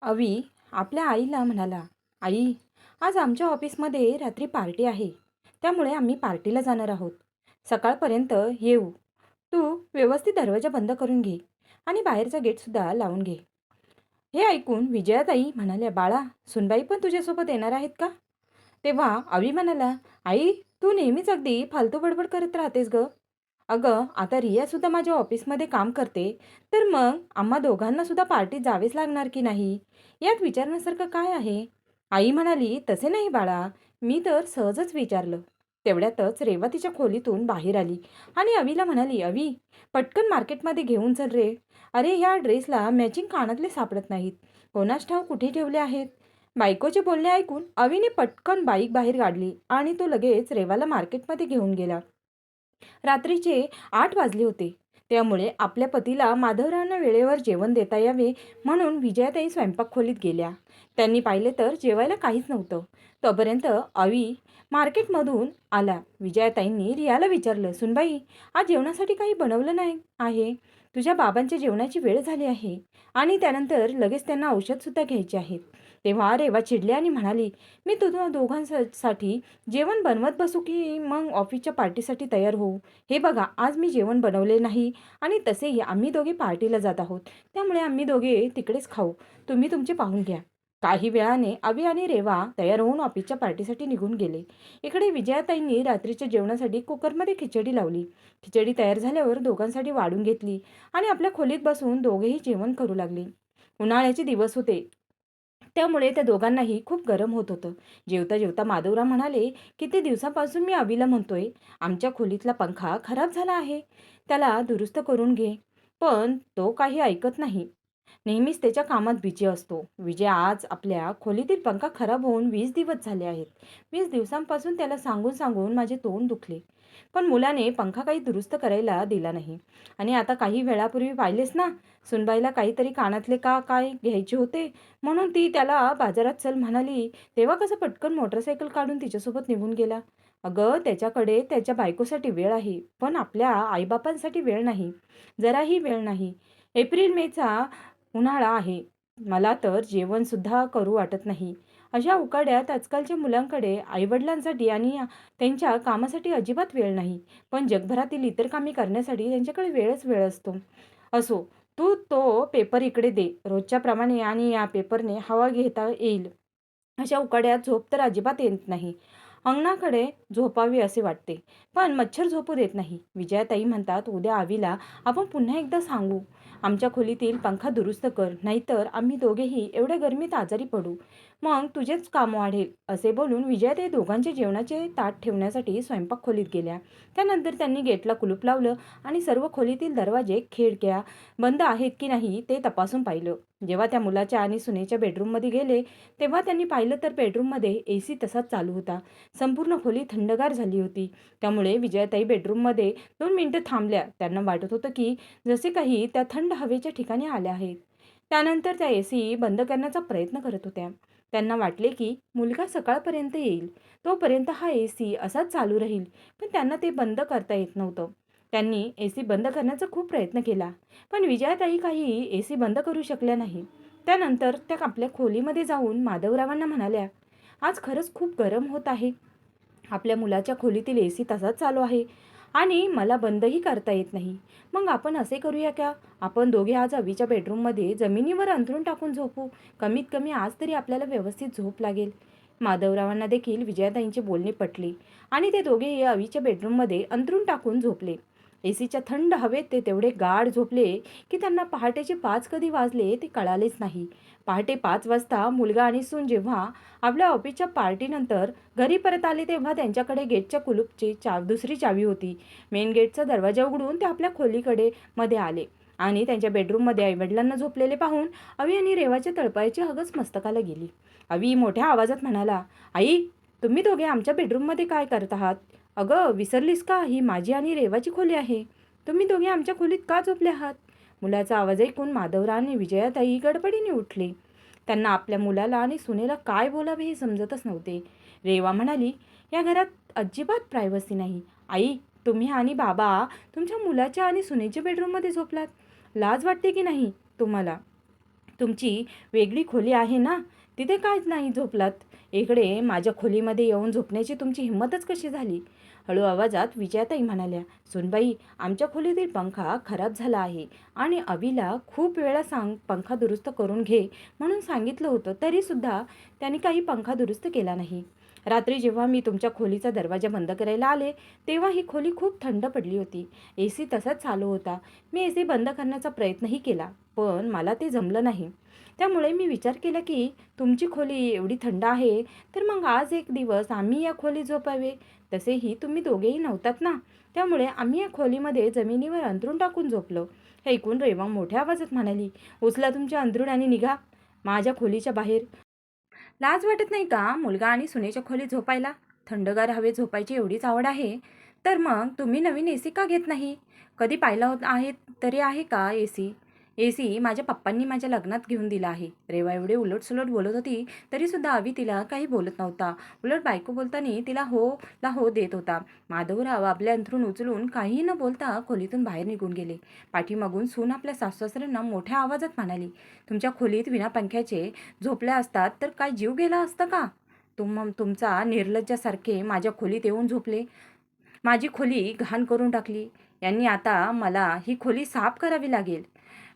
अवी आपल्या आईला म्हणाला, "आई, आज आमच्या ऑफिसमध्ये रात्री पार्टी आहे. त्यामुळे आम्ही पार्टीला जाणार आहोत. सकाळपर्यंत येऊ. तू व्यवस्थित दरवाजा बंद करून घे आणि बाहेरचा गेटसुद्धा लावून घे." हे ऐकून विजयाताई म्हणाल्या, "बाळा, सुनबाई पण तुझ्यासोबत येणार आहेत का?" तेव्हा अवी म्हणाला, "आई, तू नेहमीच अगदी फालतू बडबड करत राहतेस गं. अगं, आता रियासुद्धा माझ्या ऑफिसमध्ये काम करते, तर मग आम्हा दोघांना सुद्धा पार्टीत जावेच लागणार की नाही? यात विचारण्यासारखं काय आहे?" आई म्हणाली, "तसे नाही बाळा, मी तर सहजच विचारलं." तेवढ्यातच रेवा तिच्या खोलीतून बाहेर आली आणि अवीला म्हणाली, "अवी, पटकन मार्केटमध्ये घेऊन चल रे. अरे, ह्या ड्रेसला मॅचिंग कानातले सापडत नाहीत. कोणास ठाऊक कुठे ठेवले आहेत." बायकोचे बोलणे ऐकून अवीने पटकन बाईक बाहेर काढली आणि तो लगेच रेवाला मार्केटमध्ये घेऊन गेला. रात्रीचे 8 वाजले होते. त्यामुळे आपल्या पतीला माधवरावांना वेळेवर जेवण देता यावे म्हणून विजयाताई स्वयंपाकखोलीत गेल्या. त्यांनी पाहिले तर जेवायला काहीच नव्हतं. तोपर्यंत अवी मार्केटमधून आला. विजयाताईंनी रियाला विचारलं, "सुनबाई, आज जेवणासाठी काही बनवलं नाही आहे? तुझ्या बाबांच्या जेवणाची वेळ झाली आहे आणि त्यानंतर लगेच त्यांना औषधसुद्धा घ्यायचे आहेत." तेव्हा रेवा चिडली आणि म्हणाली, "मी तुम्हा दोघांसाठी जेवण बनवत बसू की मग ऑफिसच्या पार्टीसाठी तयार होऊ? हे बघा, आज मी जेवण बनवले नाही आणि तसेही आम्ही दोघे पार्टीला जात आहोत. त्यामुळे आम्ही दोघे तिकडेच खाऊ. तुम्ही तुमचे पाहून घ्या." काही वेळाने अवी आणि रेवा तयार होऊन ऑफिसच्या पार्टीसाठी निघून गेले. इकडे विजयाताईंनी रात्रीच्या जेवणासाठी कुकरमध्ये खिचडी लावली. खिचडी तयार झाल्यावर दोघांसाठी वाढून घेतली आणि आपल्या खोलीत बसून दोघेही जेवण करू लागले. उन्हाळ्याचे दिवस होते. त्यामुळे त्या दोघांनाही खूप गरम होत होतं. जेवता जेवता माधवराव म्हणाले, "किती दिवसापासून मी अवीला म्हणतोय, आमच्या खोलीतला पंखा खराब झाला आहे. त्याला दुरुस्त करून घे. पण तो काही ऐकत नाही. नेहमीच त्याच्या कामात बिझी असतो." विजय, आज आपल्या खोलीतील पंखा खराब होऊन 20 दिवस झाले आहेत. 20 दिवसांपासून त्याला सांगून सांगून माझे तोंड दुखले. पण मुलाने पंखा काही दुरुस्त करायला दिला नाही. आणि आता काही वेळापूर्वी पाहिलेस ना, सुनबाईला काहीतरी कानातले का काय घ्यायचे होते, म्हणून ती त्याला बाजारात चल म्हणाली, तेव्हा कसं पटकन मोटरसायकल काढून तिच्यासोबत निघून गेला. अगं, त्याच्याकडे त्याच्या बायकोसाठी वेळ आहे, पण आपल्या आईबापांसाठी वेळ नाही. जराही वेळ नाही. एप्रिल मेचा उन्हाळा आहे. मला तर जेवणसुद्धा करू वाटत नाही. अशा उकाड्यात आजकालच्या मुलांकडे आईवडिलांसाठी आणि त्यांच्या कामासाठी अजिबात वेळ नाही. पण जगभरातील इतर कामे करण्यासाठी त्यांच्याकडे वेळच वेळ असतो. असो, तू तो पेपर इकडे दे रोजच्याप्रमाणे आणि या पेपरने हवा घेता येईल. अशा उकाड्यात झोप तर अजिबात येत नाही. अंगणाकडे झोपावे असे वाटते, पण मच्छर झोपू देत नाही. विजयाताई म्हणतात, "उद्या आवीला आपण पुन्हा एकदा सांगू, आमच्या खोलीतील पंखा दुरुस्त कर, नाहीतर आम्ही दोघेही एवढ्या गरमीत आजारी पडू. मग तुझेच काम वाढेल." असे बोलून विजयाताई दोघांचे जेवणाचे ताट ठेवण्यासाठी स्वयंपाक खोलीत गेल्या. त्यानंतर त्यांनी गेटला कुलूप लावलं आणि सर्व खोलीतील दरवाजे, खिडक्या बंद आहेत की नाही ते तपासून पाहिलं. जेव्हा त्या मुलाच्या आणि सुनेच्या बेडरूममध्ये गेले, तेव्हा त्यांनी पाहिलं तर बेडरूममध्ये एसी तसाच चालू होता. संपूर्ण खोली थंडगार झाली होती. त्यामुळे विजयाताई बेडरूममध्ये 2 मिनिटं थांबल्या. त्यांना वाटत होतं की जसे काही त्या थंड हवेच्या ठिकाणी आल्या आहेत. त्यानंतर त्या एसी बंद करण्याचा प्रयत्न करत होत्या. त्यांना वाटले की मुलगा सकाळपर्यंत येईल, तोपर्यंत हा एसी असाच चालू राहील. पण त्यांना ते बंद करता येत नव्हतं. त्यांनी एसी बंद करण्याचा खूप प्रयत्न केला, पण विजयाताई काही एसी बंद करू शकल्या नाही. त्यानंतर त्या आपल्या खोलीमध्ये जाऊन माधवरावांना म्हणाल्या, "आज खरंच खूप गरम होत आहे. आपल्या मुलाच्या खोलीतील एसी तसाच चालू आहे आणि मला बंदही करता येत नाही. मग आपण असे करूया का? आपण दोघे आज अवीच्या बेडरूममध्ये जमिनीवर अंथरूण टाकून झोपू. कमीत कमी आज तरी आपल्याला व्यवस्थित झोप लागेल." माधवरावांना देखील विजयाताईंचे बोलणे पटले आणि ते दोघेही अवीच्या बेडरूममध्ये अंथरूण टाकून झोपले. एसीच्या थंड हवेत ते तेवढे गाढ झोपले की त्यांना पहाटेचे 5 कधी वाजले ते कळालेच नाही. पहाटे 5 वाजता मुलगा आणि सून जेव्हा आपल्या ऑफिसच्या पार्टीनंतर घरी परत आले, तेव्हा त्यांच्याकडे गेटच्या कुलूपची दुसरी चावी होती. मेन गेटचा दरवाजा उघडून ते आपल्या खोलीकडे मध्ये आले आणि त्यांच्या बेडरूममध्ये आईवडिलांना झोपलेले पाहून अवी आणि रेवाच्या तळपायाची हगच मस्तकाला गेली. अवी मोठ्या आवाजात म्हणाला, "आई, तुम्ही दोघे आमच्या बेडरूममध्ये काय करत आहात? अगं, विसरलीस का? ही माझी आणि रेवाची खोली आहे. तुम्ही दोघे आमच्या खोलीत का झोपले आहात?" मुलाचा आवाज ऐकून माधवराव आणि विजयाताई गडबडीने उठले. त्यांना आपल्या मुलाला आणि सुनेला काय बोलावे हे समजतच नव्हते. रेवा म्हणाली, "या घरात अजिबात प्रायव्हसी नाही. आई, तुम्ही आणि बाबा तुमच्या मुलाच्या आणि सुनेच्या बेडरूममध्ये झोपलात. लाज वाटते की नाही तुम्हाला?" तुमची वेगळी खोली आहे ना, तिथे काहीच नाही झोपलात. इकडे माझ्या खोलीमध्ये येऊन झोपण्याची तुमची हिंमतच कशी झाली? हळू आवाजात विजयाताई म्हणाल्या. सुनबाई, आमच्या खोलीतील पंखा खराब झाला आहे आणि अविला खूप वेळा पंखा दुरुस्त करून घे म्हणून सांगितलं होतं, तरीसुद्धा त्याने काही पंखा दुरुस्त केला नाही. रात्री जेव्हा मी तुमच्या खोलीचा दरवाजा बंद करायला आले, तेव्हा ही खोली खूप थंड पडली होती. AC तसाच चालू होता. मी AC बंद करण्याचा प्रयत्नही केला, पण मला ते जमलं नाही. त्यामुळे मी विचार केला की तुमची खोली एवढी थंड आहे, तर मग आज एक दिवस आम्ही या खोलीत झोपावे. तसेही तुम्ही दोघेही नव्हतात ना, त्यामुळे आम्ही या खोलीमध्ये जमिनीवर अंथरूण टाकून झोपलो. हे ऐकून रेवा मोठ्या आवाजात म्हणाली, उचला तुमच्या अंथरूण आणि निघा माझ्या खोलीच्या बाहेर. लाज वाटत नाही का मुलगा आणि सुनेच्या खोलीत झोपायला? थंडगार हवेत झोपायची एवढीच आवड आहे, तर मग तुम्ही नवीन AC का घेत नाही? कधी पाहिला होत आहे तरी आहे का AC? AC माझ्या पप्पांनी माझ्या लग्नात घेऊन दिला आहे. रेवा एवढे उलटसुलट बोलत होती, तरीसुद्धा अवी तिला काही बोलत नव्हता. उलट बायको बोलताना तिला हो ला हो देत होता. माधवराव आपले अंथरूण उचलून काहीही न बोलता खोलीतून बाहेर निघून गेले. पाठीमागून सून आपल्या सासू-सासऱ्यांना मोठ्या आवाजात म्हणाली, तुमच्या खोलीत विना पंख्याचे झोपल्या असतात तर काय जीव गेला असता का? तुमचा निर्लज्जासारखे माझ्या खोलीत येऊन झोपले. माझी खोली घाण करून टाकली. यांनी आता मला ही खोली साफ करावी लागेल.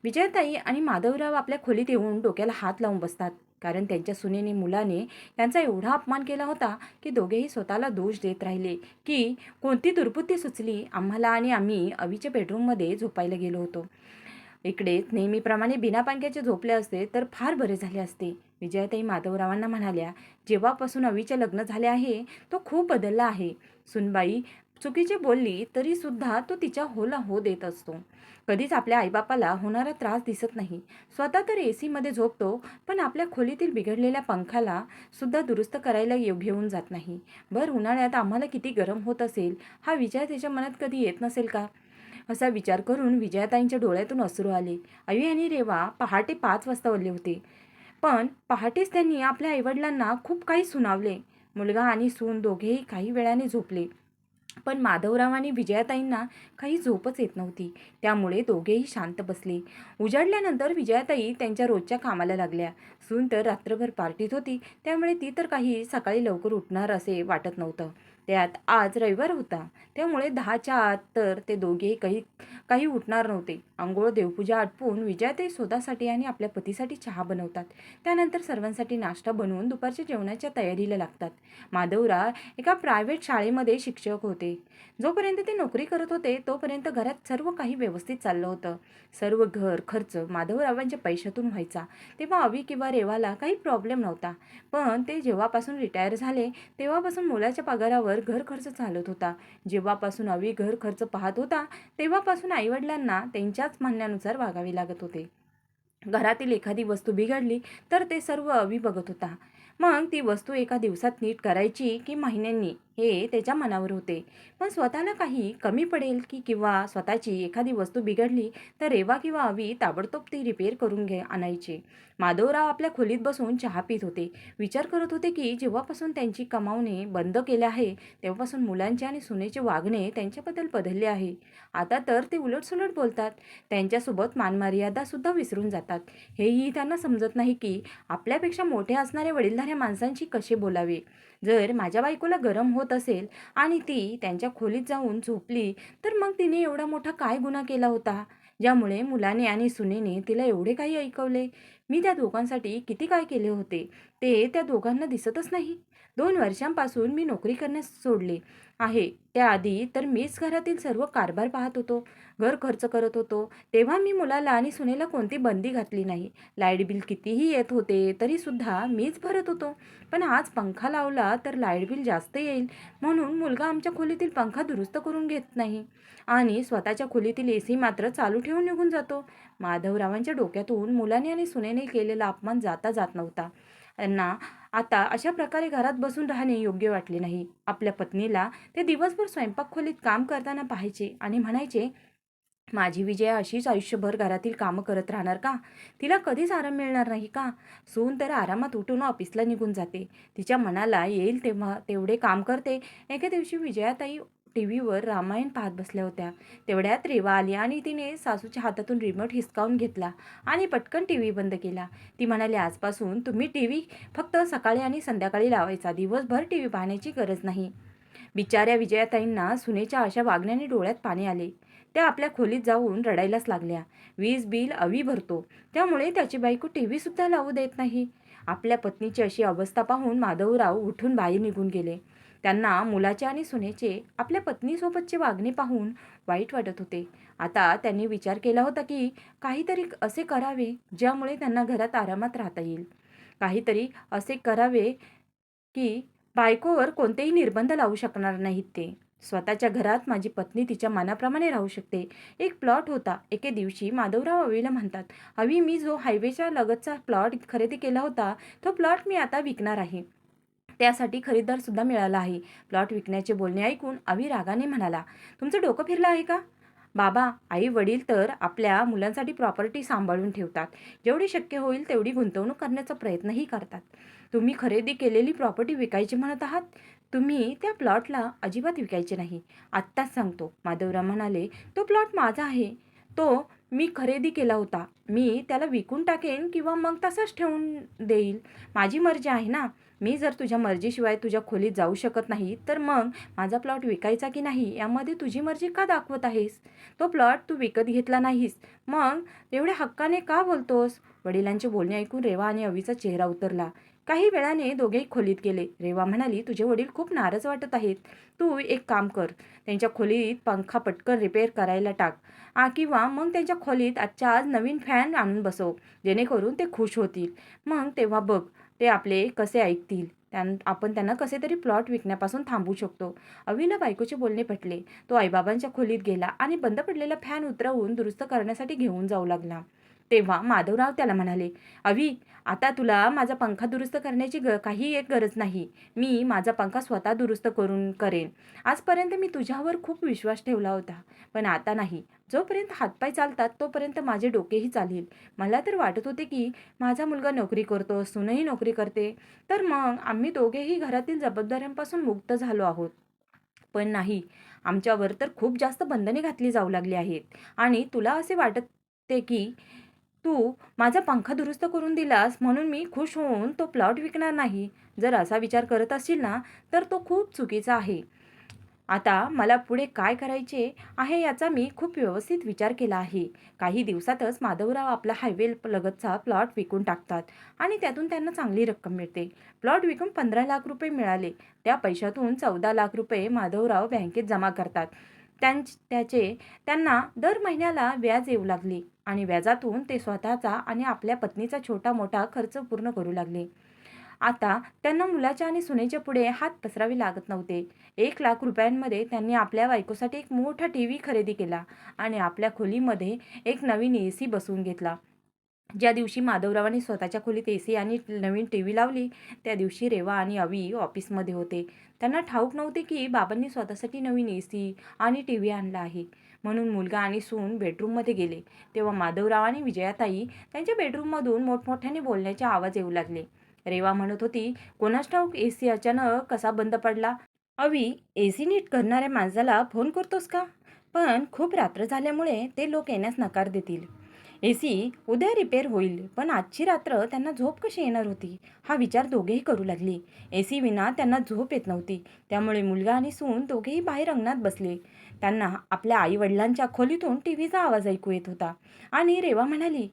विजयाताई आणि माधवराव आपल्या खोलीत येऊन डोक्याला हात लावून बसतात. कारण त्यांच्या सुनेने मुलाने त्यांचा एवढा अपमान केला होता की दोघेही स्वतःला दोष देत राहिले की कोणती दुर्बुद्धी सुचली आम्हाला आणि आम्ही अवीच्या बेडरूममध्ये झोपायला गेलो होतो. इकडेच नेहमीप्रमाणे बिना पंख्याचे झोपले असते तर फार बरे झाले असते. विजयाताई माधवरावांना म्हणाल्या, जेव्हापासून अवीचे लग्न झाले आहे तो खूप बदलला आहे. सुनबाई चुकीचे बोलली तरी सुद्धा तो तिच्या होला हो देत असतो. कधीच आपल्या आईबापाला होणारा त्रास दिसत नाही. स्वतः तर AC मध्ये झोपतो, पण आपल्या खोलीतील बिघडलेल्या पंखाला सुद्धा दुरुस्त करायला घेऊन जात नाही. भर उन्हाळ्यात आम्हाला किती गरम होत असेल हा विचार त्याच्या मनात कधी येत नसेल का? असा विचार करून विजयाताईंच्या डोळ्यातून अश्रू आले. अवी आणि रेवा पहाटे 5 वाजता उठले होते, पण पहाटेच त्यांनी आपल्या आईवडिलांना खूप काही सुनावले. मुलगा आणि सून दोघेही काही वेळाने झोपले, पण माधवराव आणि विजयाताईंना काही झोपच येत नव्हती. त्यामुळे दोघेही शांत बसले. उजाडल्यानंतर विजयाताई त्यांच्या रोजच्या कामाला लागल्या. सून तर रात्रभर पार्टीत होती, त्यामुळे ती तर काही सकाळी लवकर उठणार असे वाटत नव्हतं. त्यात आज रविवार होता, त्यामुळे 10च्या आत तर ते दोघेही काही काही उठणार नव्हते. अंघोळ देवपूजा आटपून विजयाताई स्वतःसाठी आणि आपल्या पतीसाठी चहा बनवतात. त्यानंतर सर्वांसाठी नाश्ता बनवून दुपारच्या जेवणाच्या तयारीला लागतात. माधवराव एका प्रायव्हेट शाळेमध्ये शिक्षक होते. जोपर्यंत ते नोकरी करत होते तोपर्यंत घरात सर्व काही व्यवस्थित चाललं होतं. सर्व घर खर्च माधवरावांच्या पैशातून व्हायचा. तेव्हा अवी किंवा रेवाला काही प्रॉब्लेम नव्हता. पण ते जेव्हापासून रिटायर झाले तेव्हापासून मुलाच्या पगारावर घर खर्च चालत होता. जेव्हापासून अवी घर खर्च पाहत होता तेव्हापासून आईवडिलांना त्यांच्याच म्हणण्यानुसार वागावे लागत होते. घरातील एखादी वस्तू बिघडली तर ते सर्व अवी बघत होता. मग ती वस्तू एका दिवसात नीट करायची की महिन्यांनी हे त्याच्या मनावर होते. पण स्वतःला काही कमी पडेल की किंवा स्वतःची एखादी वस्तू बिघडली तर रेवा किंवा अवी ताबडतोब ती रिपेअर करून आणायचे. माधवराव आपल्या खोलीत बसून चहा पित होते. विचार करत होते की जेव्हापासून त्यांची कमावणे बंद केले आहे तेव्हापासून मुलांचे आणि सुनेचे वागणे त्यांच्याबद्दल बदलले आहे. आता तर ते उलटसुलट बोलतात. त्यांच्यासोबत मानमर्यादा सुद्धा विसरून जातात. हेही त्यांना समजत नाही की आपल्यापेक्षा मोठे असणाऱ्या वडीलधाऱ्या माणसांशी कसे बोलावे. जर माझ्या बायकोला गरम होत असेल आणि ती त्यांच्या खोलीत जाऊन झोपली तर मग तिने एवढा मोठा काय गुन्हा केला होता ज्यामुळे मुलाने आणि सुनेने तिला एवढे काही ऐकवले? मी त्या दोघांसाठी किती काय केले होते ते त्या दोघांना दिसतच नाही. 2 वर्षांपासून मी नोकरी करण्यास सोडले आहे. त्याआधी तर मीच घरातील सर्व कारभार पाहत होतो, घर खर्च करत होतो. तेव्हा मी मुलाला आणि सुनेला कोणती बंदी घातली नाही. लाईट बिल कितीही येत होते तरीसुद्धा मीच भरत होतो. पण आज पंखा लावला तर लाईट बिल जास्त येईल म्हणून मुलगा आमच्या खोलीतील पंखा दुरुस्त करून घेत नाही आणि स्वतःच्या खोलीतील AC मात्र चालू ठेवून निघून जातो. माधवरावांच्या डोक्यातून मुलाने आणि सुनेने केलेला अपमान जाता जात नव्हता. त्यांना आता अशा प्रकारे घरात बसून राहणे योग्य वाटले नाही. आपल्या पत्नीला ते दिवसभर स्वयंपाक खोलीत काम करताना पाहायचे आणि म्हणायचे, माझी विजया अशीच आयुष्यभर घरातील कामं करत राहणार का? तिला कधीच आराम मिळणार नाही का? सून तर आरामात उठून ऑफिसला निघून जाते. तिच्या मनाला येईल तेव्हा तेवढे काम करते. एके दिवशी विजयाताई टी व्हीवर रामायण पाहत बसल्या होत्या. तेवढ्यात रेवा आली आणि तिने सासूच्या हातातून रिमोट हिसकावून घेतला आणि पटकन टी व्ही बंद केला. ती म्हणाली, आजपासून तुम्ही टी व्ही फक्त सकाळी आणि संध्याकाळी लावायचा, दिवसभर टी व्ही पाहण्याची गरज नाही. बिचाऱ्या विजयाताईंना सुनेच्या अशा वागण्याने डोळ्यात पाणी आले. त्या आपल्या खोलीत जाऊन रडायलाच लागल्या. वीज बिल अवी भरतो, त्यामुळे त्याची बायको टी व्हीसुद्धा लावू देत नाही. आपल्या पत्नीची अशी अवस्था पाहून माधवराव उठून बाहेर निघून गेले. त्यांना मुलाचे आणि सुनेचे आपल्या पत्नीसोबतचे वागणे पाहून वाईट वाटत होते. आता त्यांनी विचार केला होता की काहीतरी असे करावे ज्यामुळे त्यांना घरात आरामात राहता येईल. काहीतरी असे करावे की बायकोवर कोणतेही निर्बंध लावू शकणार नाहीत ते. स्वतःच्या घरात माझी पत्नी तिच्या मनाप्रमाणे राहू शकते. एक प्लॉट होता. एके दिवशी माधवराव अवीला म्हणतात, अवी, मी जो हायवेच्या लगतचा प्लॉट खरेदी केला होता, तो प्लॉट मी आता विकणार आहे. त्यासाठी खरीददारसुद्धा मिळाला आहे. प्लॉट विकण्याचे बोलणे ऐकून अवी रागाने म्हणाला, तुमचं डोकं फिरलं आहे का? बाबा, आई वडील तर आपल्या मुलांसाठी प्रॉपर्टी सांभाळून ठेवतात. जेवढी शक्य होईल तेवढी गुंतवणूक करण्याचा प्रयत्नही करतात. तुम्ही खरेदी केलेली प्रॉपर्टी विकायची म्हणत आहात. तुम्ही त्या प्लॉटला अजिबात विकायचे नाही. आत्ताच सांगतो. माधवराव म्हणाले, तो प्लॉट माझा आहे. तो मी खरेदी केला होता. मी त्याला विकून टाकेन किंवा मग तसाच ठेवून देईल. माझी मर्जी आहे ना. मी जर तुझ्या मर्जीशिवाय तुझ्या खोलीत जाऊ शकत नाही, तर मग माझा प्लॉट विकायचा की नाही यामध्ये तुझी मर्जी का दाखवत आहेस? तो प्लॉट तू विकत घेतला नाहीस, मग एवढ्या हक्काने का बोलतोस? वडिलांचे बोलणे ऐकून रेवा आणि अवीचा चेहरा उतरला. काही वेळाने दोघेही खोलीत गेले. रेवा म्हणाली, तुझे वडील खूप नाराज वाटत आहेत. तू एक काम कर, त्यांच्या खोलीत पंखा पटकन रिपेअर करायला टाक किंवा मग त्यांच्या खोलीत आजच्या आज नवीन फॅन आणून बसव, जेणेकरून ते खुश होतील. मग तेव्हा बघ ते आपले कसे ऐकतील. आपण त्यांना कसे तरी प्लॉट विकण्यापासून थांबवू शकतो. अवीला बायकोचे बोलणे पटले. तो आईबाबांच्या खोलीत गेला आणि बंद पडलेला फॅन उतरवून दुरुस्त करण्यासाठी घेऊन जाऊ लागला. तेव्हा माधवराव त्याला म्हणाले, अवी, आता तुला माझा पंखा दुरुस्त करण्याची काही एक गरज नाही. मी माझा पंखा स्वतः दुरुस्त करेन. आजपर्यंत मी तुझ्यावर खूप विश्वास ठेवला होता, पण आता नाही. जोपर्यंत हातपाय चालतात तोपर्यंत माझे डोकेही चालेल. मला तर वाटत होते की माझा मुलगा नोकरी करतो, सूनही नोकरी करते, तर मग आम्ही दोघेही घरातील जबाबदाऱ्यांपासून मुक्त झालो आहोत. पण नाही, आमच्यावर तर खूप जास्त बंधने घातली जाऊ लागली आहेत. आणि तुला असे वाटते की तू माझा पंखा दुरुस्त करून दिलास म्हणून मी खुश होऊन तो प्लॉट विकणार नाही. जर असा विचार करत असशील ना, तर तो खूप चुकीचा आहे. आता मला पुढे काय करायचे आहे याचा मी खूप व्यवस्थित विचार केला आहे. काही दिवसातच माधवराव आपला हायवे लगतचा प्लॉट विकून टाकतात आणि त्यातून त्यांना चांगली रक्कम मिळते. प्लॉट विकून 15 लाख रुपये मिळाले. त्या पैशातून 14 लाख रुपये माधवराव बँकेत जमा करतात. त्याचे त्यांना दर महिन्याला व्याज येऊ लागले आणि व्याजातून ते स्वतःचा आणि आपल्या पत्नीचा छोटा मोठा खर्च पूर्ण करू लागले. आता त्यांना मुलाच्या आणि सुनेच्या पुढे हात पसरावे लागत नव्हते. 1 लाख रुपयांमध्ये त्यांनी आपल्या बायकोसाठी एक मोठा टी व्ही खरेदी केला आणि आपल्या खोलीमध्ये एक नवीन AC बसवून घेतला. ज्या दिवशी माधवरावांनी स्वतःच्या खोलीत AC आणि नवीन टी व्ही लावली, त्या दिवशी रेवा आणि अवी ऑफिसमध्ये होते. त्यांना ठाऊक नव्हते की बाबांनी स्वतःसाठी नवीन AC आणि टी व्ही आणला आहे. म्हणून मुलगा आणि सून बेडरूममध्ये गेले. तेव्हा माधवराव आणि विजयाताई त्यांच्या बेडरूममधून मोठमोठ्याने बोलण्याचे आवाज येऊ लागले. रेवा म्हणत होती, कोणास ठाऊक AC अचानक कसा बंद पडला? अवी, AC नीट करणाऱ्या माणसाला फोन करतोस का? पण खूप रात्र झाल्यामुळे ते लोक येण्यास नकार देतील. AC उद्या रिपेअर होईल, पण आजची रात्र त्यांना झोप कशी येणार होती हा विचार दोघेही करू लागले. AC विना त्यांना झोप येत नव्हती. त्यामुळे मुलगा आणि सून दोघेही बाहेर अंगणात बसले. त्यांना आपल्या आईवडिलांच्या खोलीतून टीव्हीचा आवाज ऐकू येत होता. आणि रेवा म्हणाली,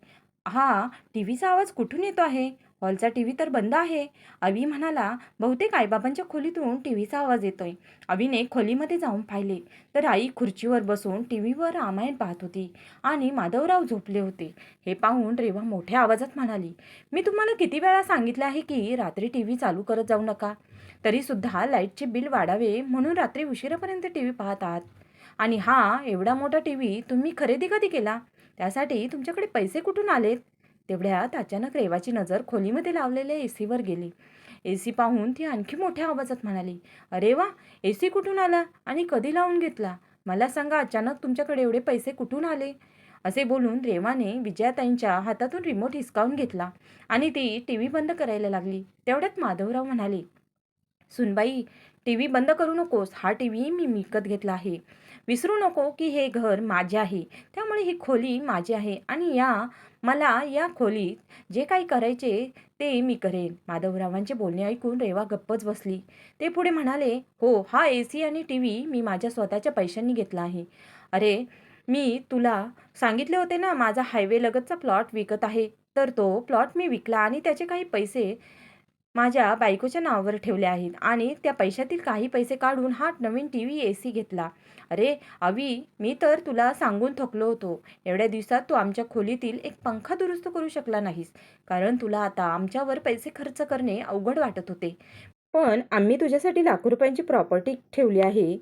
हा टीव्हीचा आवाज कुठून येतो आहे? हॉलचा टीव्ही तर बंद आहे. अवी म्हणाला, बहुतेक आईबाबांच्या खोलीतून टीव्हीचा आवाज येतोय. अवीने खोलीमध्ये जाऊन पाहिले तर आई खुर्चीवर बसून टीव्हीवर रामायण पाहत होती आणि माधवराव झोपले होते. हे पाहून रेवा मोठ्या आवाजात म्हणाली, मी तुम्हाला किती वेळा सांगितले आहे की रात्री टीव्ही चालू करत जाऊ नका. तरीसुद्धा लाईटचे बिल वाढावे म्हणून रात्री उशिरापर्यंत टीव्ही पाहत आहात. आणि हा एवढा मोठा टीव्ही तुम्ही खरेदी कधी केला? त्यासाठी तुमच्याकडे पैसे कुठून आलेत? तेवढ्यात अचानक रेवाची नजर खोलीमध्ये लावलेल्या AC वर गेली. AC पाहून ती आणखी मोठ्या आवाजात म्हणाली, अरे वा, AC कुठून आला आणि कधी लावून घेतला? मला सांगा, अचानक तुमच्याकडे एवढे पैसे कुठून आले? असे बोलून रेवाने विजयाताईंच्या हातातून रिमोट हिसकावून घेतला आणि ती टीव्ही बंद करायला लागली. तेवढ्यात माधवराव म्हणाले, सुनबाई, टी व्ही बंद करू नकोस. हा टी व्ही मी विकत घेतला आहे. विसरू नको की हे घर माझे आहे. त्यामुळे ही खोली माझी आहे आणि मला या खोलीत जे काही करायचे ते मी करेन. माधवरावांचे बोलणे ऐकून रेवा गप्पच बसली. ते पुढे म्हणाले, हो, हा AC आणि टी व्ही मी माझ्या स्वतःच्या पैशांनी घेतला आहे. अरे, मी तुला सांगितले होते ना, माझा हायवे लगतचा प्लॉट विकत आहे. तर तो प्लॉट मी विकला आणि त्याचे काही पैसे माझ्या बायकोच्या नावावर ठेवले आहेत आणि त्या पैशातील काही पैसे काढून हा नवीन टी व्ही AC घेतला. अरे अवी, मी तर तुला सांगून थकलो होतो. एवढ्या दिवसात तू आमच्या खोलीतील एक पंखा दुरुस्त करू शकला नाहीस, कारण तुला आता आमच्यावर पैसे खर्च करणे अवघड वाटत होते. पण आम्ही तुझ्यासाठी लाखो रुपयांची प्रॉपर्टी ठेवली आहे.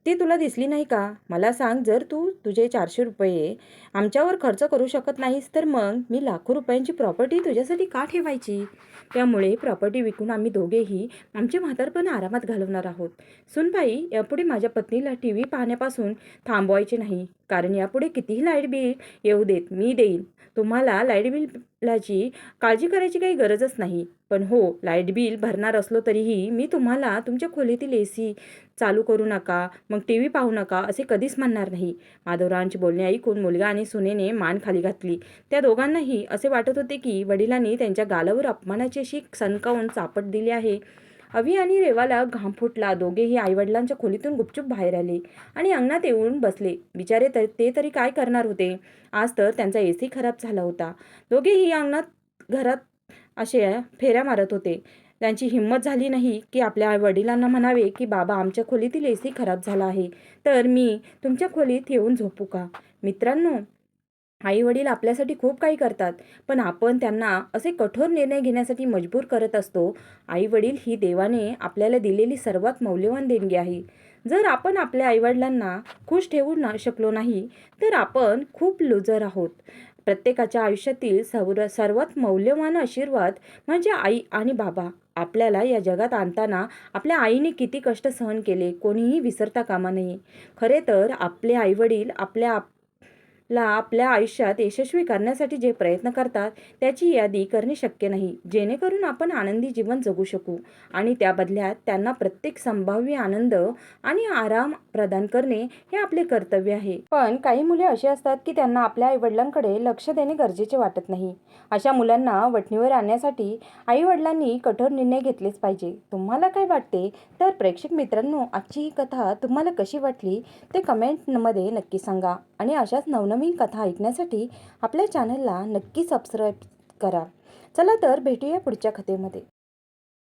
ती तुला दिसली नाही का? मला सांग, जर तू तुझे 400 रुपये आमच्यावर खर्च करू शकत नाहीस, तर मग मी लाखो रुपयांची प्रॉपर्टी तुझ्यासाठी का ठेवायची? त्यामुळे प्रॉपर्टी विकून आम्ही दोघेही आमचे म्हातारपण आरामात घालवणार आहोत. सुनबाई, यापुढे माझ्या पत्नीला टी व्ही पाहण्यापासून थांबवायचे नाही, कारण यापुढे कितीही लाईट बिल येऊ देत, मी देईन. तुम्हाला लाईट बिलाची काळजी करायची काही गरजच नाही. पण हो, लाईट बिल भरणार असलो तरीही मी तुम्हाला तुमच्या खोलीतील AC चालू करू नका, मग टी व्ही पाहू नका असे कधीच म्हणणार नाही. माधवरावांची बोलणे ऐकून मुलगा आणि सुनेने मान खाली घातली. त्या दोघांनाही असे वाटत होते की वडिलांनी त्यांच्या गालावर अपमानाची अशी सणकावून चापट दिली आहे. अवी आणि रेवाला घाम फुटला. दोघेही आईवडिलांच्या खोलीतून गुपचूप बाहेर आले आणि अंगणात येऊन बसले. बिचारे ते तरी काय करणार होते? आज तर त्यांचा AC खराब झाला होता. दोघेही घरात असे फेऱ्या मारत होते. त्यांची हिंमत झाली नाही की आपल्या वडिलांना म्हणावे की बाबा, आमच्या खोलीतील AC खराब झाला आहे, तर मी तुमच्या खोलीत येऊन झोपू का? मित्रांनो, आई वडील आपल्यासाठी खूप काही करतात, पण आपण त्यांना असे कठोर निर्णय घेण्यासाठी मजबूर करत असतो. आई वडील ही देवाने आपल्याला दिलेली सर्वात मौल्यवान देणगी आहे. जर आपण आपल्या आईवडिलांना खुश ठेवू शकलो नाही, तर आपण खूप लुजर आहोत. प्रत्येकाच्या आयुष्यातील सर्वात मौल्यवान आशीर्वाद म्हणजे आई आणि बाबा. आपल्याला या जगात आणताना आपल्या आईने किती कष्ट सहन केले, कोणीही विसरता कामा नये. खरे तर आपले आईवडील आपल्या आयुष्यात यशस्वी करण्यासाठी जे प्रयत्न करतात, त्याची यादी करणे शक्य नाही, जेणेकरून आपण आनंदी जीवन जगू शकू आणि त्या बदल्यात त्यांना प्रत्येक संभाव्य आनंद आणि आराम प्रदान करणे हे आपले कर्तव्य आहे. पण काही मुले अशी असतात की त्यांना आपल्या आईवडिलांकडे लक्ष देणे गरजेचे वाटत नाही. अशा मुलांना वठणीवर आणण्यासाठी आईवडिलांनी कठोर निर्णय घेतलेच पाहिजे. तुम्हाला काय वाटते? तर प्रेक्षक मित्रांनो, आजची ही कथा तुम्हाला कशी वाटली ते कमेंटमध्ये नक्की सांगा आणि अशाच नवनवीन कथा ऐकण्यासाठी आपल्या चॅनलला नक्की सबस्क्राईब करा. चला तर भेटूया पुढच्या कथेमध्ये.